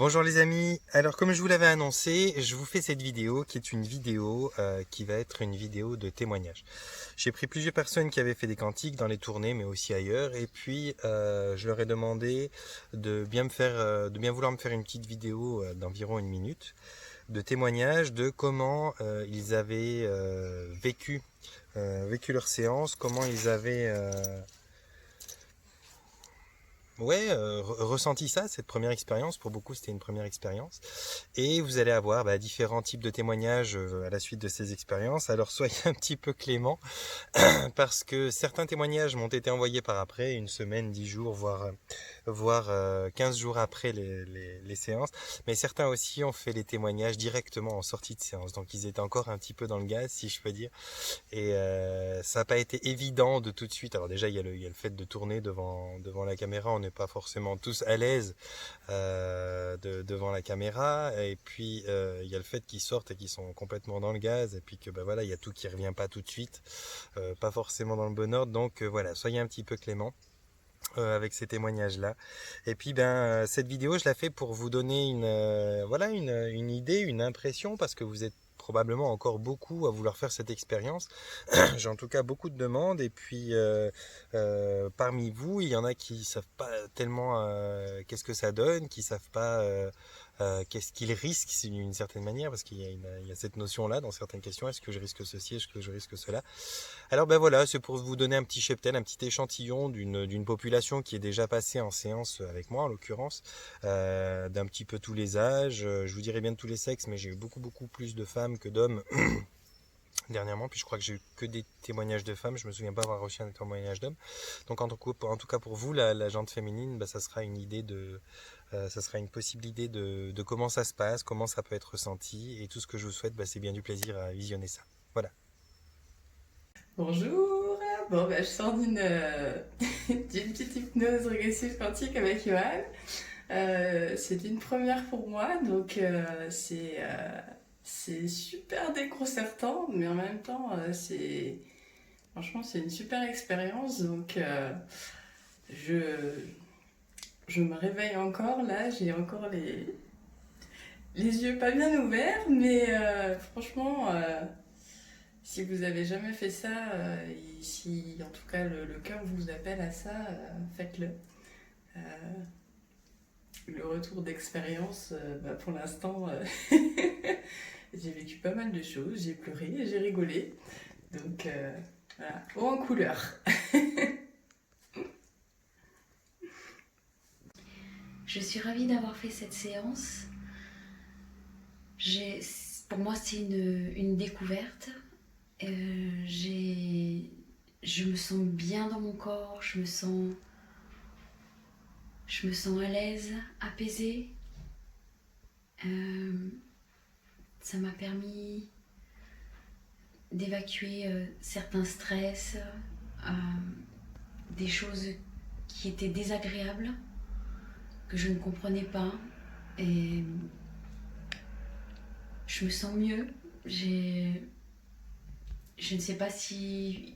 Bonjour les amis, alors comme je vous l'avais annoncé, je vous fais cette vidéo qui est une vidéo qui va être une vidéo de témoignage. J'ai pris plusieurs personnes qui avaient fait des cantiques dans les tournées mais aussi ailleurs et puis je leur ai demandé de bien vouloir me faire une petite vidéo d'environ 1 minute de témoignage de comment ils avaient vécu leur séance, comment ils avaient ressenti ça, cette première expérience. Pour beaucoup, c'était une première expérience. Et vous allez avoir différents types de témoignages à la suite de ces expériences. Alors, soyez un petit peu clément, parce que certains témoignages m'ont été envoyés par après, 1 semaine, 10 jours, voire 15 jours après les séances. Mais certains aussi ont fait les témoignages directement en sortie de séance. Donc, ils étaient encore un petit peu dans le gaz, si je peux dire. Et ça n'a pas été évident de tout de suite. Alors déjà, il y a le fait de tourner devant la caméra. On n'est pas forcément tous à l'aise devant la caméra. Et puis, il y a le fait qu'ils sortent et qu'ils sont complètement dans le gaz. Et puis que voilà, il y a tout qui revient pas tout de suite. Pas forcément dans le bon ordre. Donc voilà, soyez un petit peu clément avec ces témoignages-là. Et puis cette vidéo, je la fais pour vous donner une idée, une impression, parce que vous êtes probablement encore beaucoup à vouloir faire cette expérience. J'ai en tout cas beaucoup de demandes et puis parmi vous, il y en a qui savent pas tellement qu'est-ce que ça donne, qui savent pas qu'est-ce qu'ils risquent d'une certaine manière, parce il y a cette notion-là dans certaines questions, est-ce que je risque ceci, est-ce que je risque cela. Alors voilà, c'est pour vous donner un petit cheptel, un petit échantillon d'une population qui est déjà passée en séance avec moi en l'occurrence, d'un petit peu tous les âges, je vous dirais bien de tous les sexes, mais j'ai eu beaucoup plus de femmes que d'hommes dernièrement, puis je crois que j'ai eu que des témoignages de femmes, je me souviens pas avoir reçu un témoignage d'hommes. Donc en tout cas pour vous, la jante féminine, ça sera une idée ça sera une possible idée de comment ça se passe, comment ça peut être ressenti, et tout ce que je vous souhaite, c'est bien du plaisir à visionner ça. Voilà. Bonjour. Bon, je sors d'une petite hypnose régressive quantique avec Johan. C'est une première pour moi, donc c'est super déconcertant, mais en même temps, franchement, c'est une super expérience. Donc, je, je me réveille encore là, j'ai encore les yeux pas bien ouverts, mais franchement. Si vous avez jamais fait ça, et si en tout cas le cœur vous appelle à ça, faites-le. Euh, le retour d'expérience, pour l'instant, j'ai vécu pas mal de choses, j'ai pleuré, j'ai rigolé. Donc voilà, haut en couleur. Je suis ravie d'avoir fait cette séance. Pour moi, c'est une découverte. Je me sens bien dans mon corps, je me sens à l'aise, apaisée. Ça m'a permis d'évacuer certains stress, des choses qui étaient désagréables, que je ne comprenais pas. Et je me sens mieux. Je ne sais pas si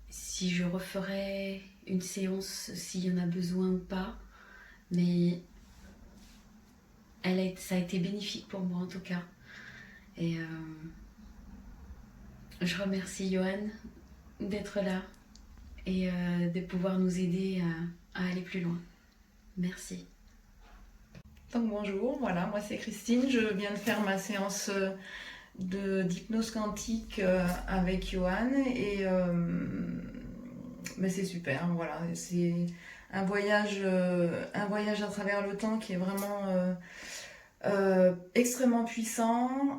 je referais une séance, s'il y en a besoin ou pas, mais ça a été bénéfique pour moi en tout cas. Et je remercie Johan d'être là et de pouvoir nous aider à aller plus loin. Merci. Donc bonjour, voilà, moi c'est Christine, je viens de faire ma séance d'hypnose quantique avec Johan et c'est super, voilà, c'est un voyage à travers le temps qui est vraiment extrêmement puissant.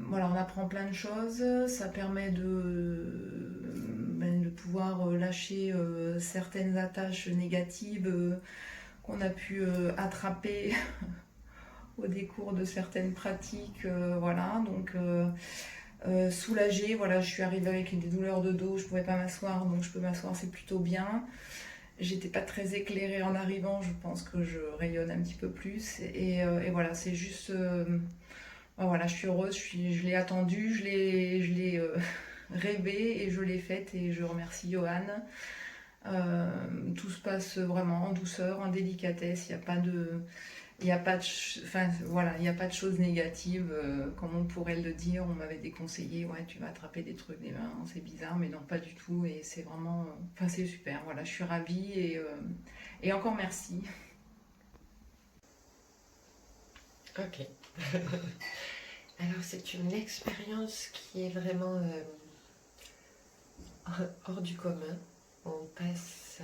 Voilà, on apprend plein de choses, ça permet de pouvoir lâcher certaines attaches négatives qu'on a pu attraper au décours de certaines pratiques, voilà, donc soulagée, voilà, je suis arrivée avec des douleurs de dos, je pouvais pas m'asseoir, donc je peux m'asseoir, c'est plutôt bien. J'étais pas très éclairée en arrivant, je pense que je rayonne un petit peu plus, et voilà, c'est juste, voilà, je suis heureuse, je l'ai attendue, je l'ai rêvé, et je l'ai faite, et je remercie Johan. Tout se passe vraiment en douceur, en délicatesse, il n'y a pas de il n'y a pas de, enfin, voilà, il n'y a pas de choses négatives, comme on pourrait le dire. On m'avait déconseillé, ouais, tu vas attraper des trucs des mains, c'est bizarre, mais non, pas du tout. Et c'est vraiment, enfin, c'est super. Voilà, je suis ravie et encore merci. Ok. Alors c'est une expérience qui est vraiment hors du commun. On passe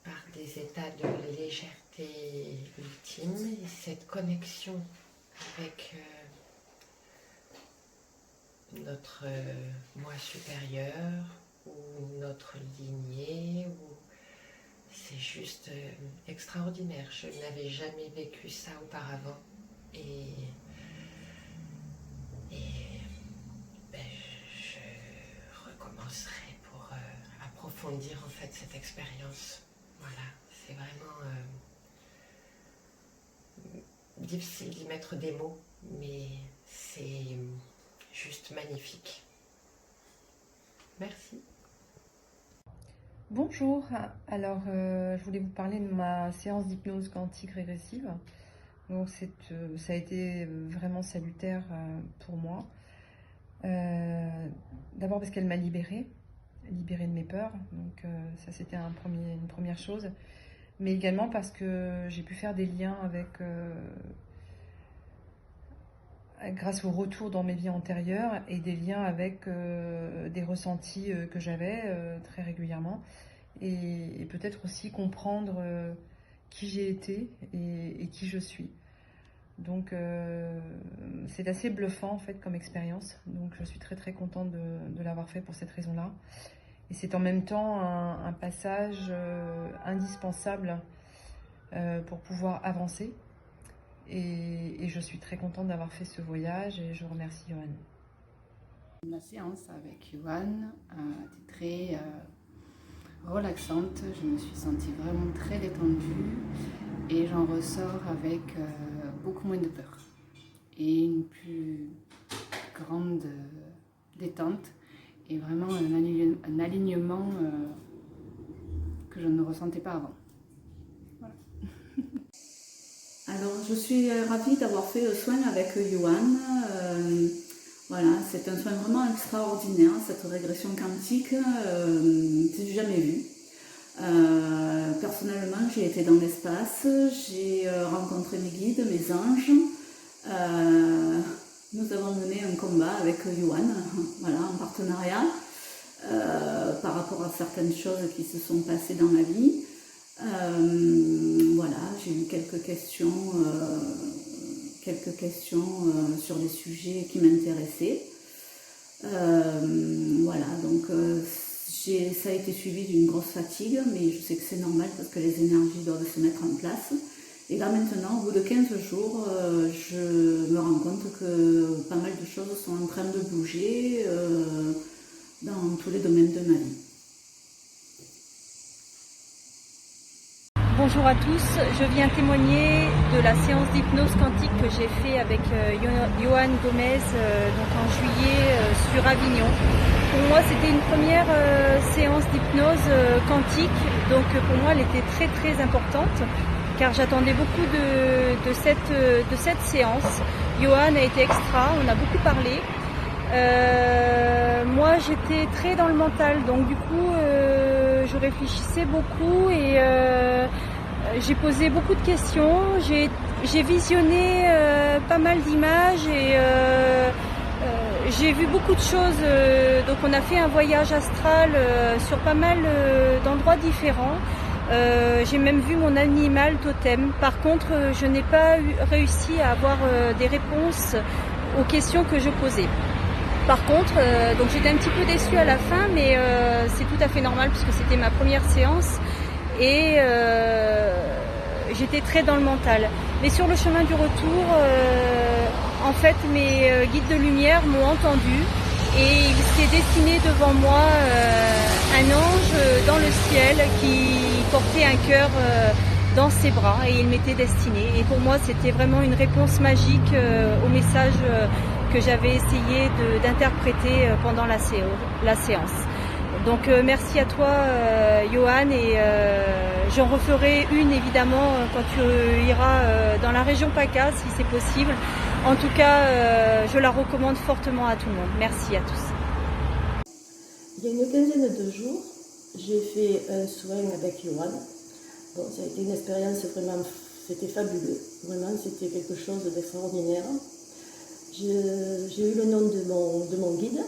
par des états de légèreté ultime et cette connexion avec notre moi supérieur ou notre lignée, c'est juste extraordinaire. Je n'avais jamais vécu ça auparavant et ben, je recommencerai pour approfondir en fait cette expérience. Voilà, c'est vraiment difficile d'y mettre des mots, mais c'est juste magnifique. Merci. Bonjour, alors je voulais vous parler de ma séance d'hypnose quantique régressive. Donc ça a été vraiment salutaire pour moi. D'abord parce qu'elle m'a libérée de mes peurs, donc ça c'était une première chose. Mais également parce que j'ai pu faire des liens grâce au retour dans mes vies antérieures et des liens avec des ressentis que j'avais très régulièrement et peut-être aussi comprendre qui j'ai été et qui je suis. Donc c'est assez bluffant en fait comme expérience, donc je suis très très contente de l'avoir fait pour cette raison-là. Et c'est en même temps un passage indispensable pour pouvoir avancer. Et je suis très contente d'avoir fait ce voyage et je remercie Johan. La séance avec Johan était très relaxante. Je me suis sentie vraiment très détendue et j'en ressors avec beaucoup moins de peur et une plus grande détente et vraiment un alignement que je ne ressentais pas avant. Voilà. Alors, je suis ravie d'avoir fait le soin avec Johan. Voilà, c'est un soin vraiment extraordinaire, cette régression quantique, c'est du jamais vu. Personnellement, j'ai été dans l'espace, j'ai rencontré mes guides, mes anges. Nous avons mené un combat avec Johan, voilà, en partenariat, par rapport à certaines choses qui se sont passées dans ma vie. Voilà, j'ai eu quelques questions sur des sujets qui m'intéressaient. Voilà, donc ça a été suivi d'une grosse fatigue, mais je sais que c'est normal parce que les énergies doivent se mettre en place. Et là maintenant, au bout de 15 jours, je me rends compte que pas mal de choses sont en train de bouger dans tous les domaines de ma vie. Bonjour à tous, je viens témoigner de la séance d'hypnose quantique que j'ai fait avec Johan Gomez donc en juillet sur Avignon. Pour moi c'était une première séance d'hypnose quantique, donc pour moi elle était très très importante car j'attendais beaucoup de cette séance. Johan a été extra, on a beaucoup parlé. Moi j'étais très dans le mental, donc du coup je réfléchissais beaucoup et j'ai posé beaucoup de questions, j'ai visionné pas mal d'images et j'ai vu beaucoup de choses. Donc on a fait un voyage astral sur pas mal d'endroits différents. J'ai même vu mon animal totem. Par contre, je n'ai pas réussi à avoir des réponses aux questions que je posais. Par contre, donc j'étais un petit peu déçue à la fin, mais c'est tout à fait normal puisque c'était ma première séance et j'étais très dans le mental. Mais sur le chemin du retour, en fait, mes guides de lumière m'ont entendu et il s'est dessiné devant moi un ange dans le ciel qui portait un cœur dans ses bras et il m'était destiné. Et pour moi, c'était vraiment une réponse magique au message que j'avais essayé d'interpréter pendant la séance. Donc merci à toi Johan, et j'en referai une évidemment quand tu iras dans la région PACA si c'est possible. En tout cas, je la recommande fortement à tout le monde. Merci à tous. Il y a une quinzaine de jours, j'ai fait un soin avec Johan. Bon, ça a été une expérience vraiment, c'était fabuleux. Vraiment, c'était quelque chose d'extraordinaire. J'ai eu le nom de mon guide.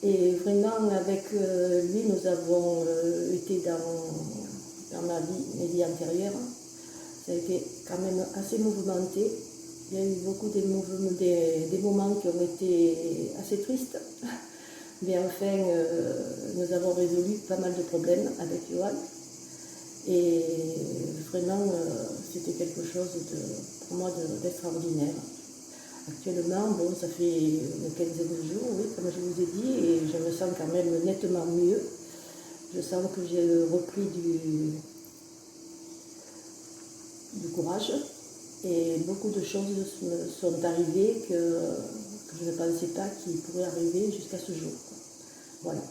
Et vraiment, avec lui, nous avons été dans mes vies antérieures. Ça a été quand même assez mouvementé. Il y a eu beaucoup des moments qui ont été assez tristes. Mais enfin, nous avons résolu pas mal de problèmes avec Johan. Et vraiment, c'était quelque chose pour moi d'extraordinaire. Actuellement, bon, ça fait une quinzaine de jours, oui, comme je vous ai dit, et je me sens quand même nettement mieux. Je sens que j'ai repris du courage, et beaucoup de choses me sont arrivées que je ne pensais pas qu'ils pourraient arriver jusqu'à ce jour. Voilà.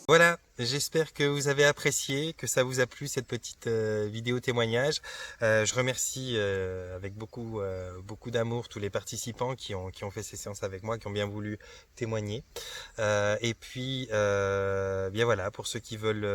Voilà, j'espère que vous avez apprécié, que ça vous a plu cette petite vidéo témoignage. Je remercie avec beaucoup d'amour tous les participants qui ont fait ces séances avec moi, qui ont bien voulu témoigner. Et puis, bien voilà, pour ceux qui veulent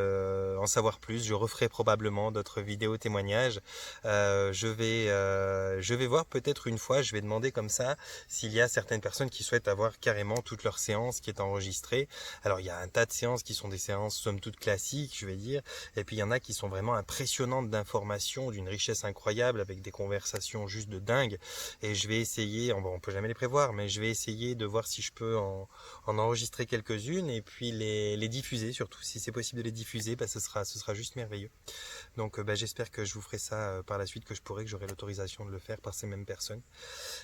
en savoir plus, je referai probablement d'autres vidéos témoignages. Je vais voir peut-être une fois, je vais demander comme ça s'il y a certaines personnes qui souhaitent avoir carrément toute leur séance qui est enregistrée. Alors il y a un tas de séances qui sont des séances somme toute classiques, je vais dire, et puis il y en a qui sont vraiment impressionnantes d'informations, d'une richesse incroyable, avec des conversations juste de dingue. Et je vais essayer, on peut jamais les prévoir, mais je vais essayer de voir si je peux en enregistrer quelques-unes et puis les diffuser, surtout si c'est possible de les diffuser, ce sera juste merveilleux. Donc j'espère que je vous ferai ça par la suite, que j'aurai l'autorisation de le faire par ces mêmes personnes.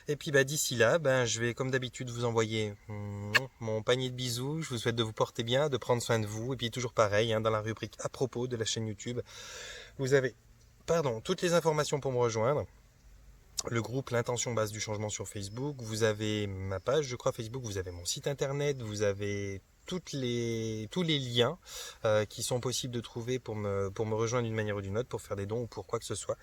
Et puis d'ici là, je vais comme d'habitude vous envoyer mon panier de bisous. Je vous souhaite de vous porter bien, de prendre soin de vous. Et puis toujours pareil, dans la rubrique à propos de la chaîne YouTube, vous avez toutes les informations pour me rejoindre. Le groupe L'Intention Base du Changement sur Facebook, vous avez ma page, je crois, Facebook, vous avez mon site internet, vous avez tous les liens qui sont possibles de trouver pour me rejoindre d'une manière ou d'une autre, pour faire des dons ou pour quoi que ce soit.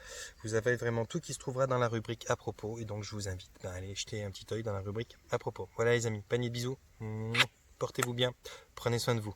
Vous avez vraiment tout qui se trouvera dans la rubrique à propos, et donc je vous invite à aller jeter un petit œil dans la rubrique à propos. Voilà les amis, panier de bisous, portez-vous bien, prenez soin de vous.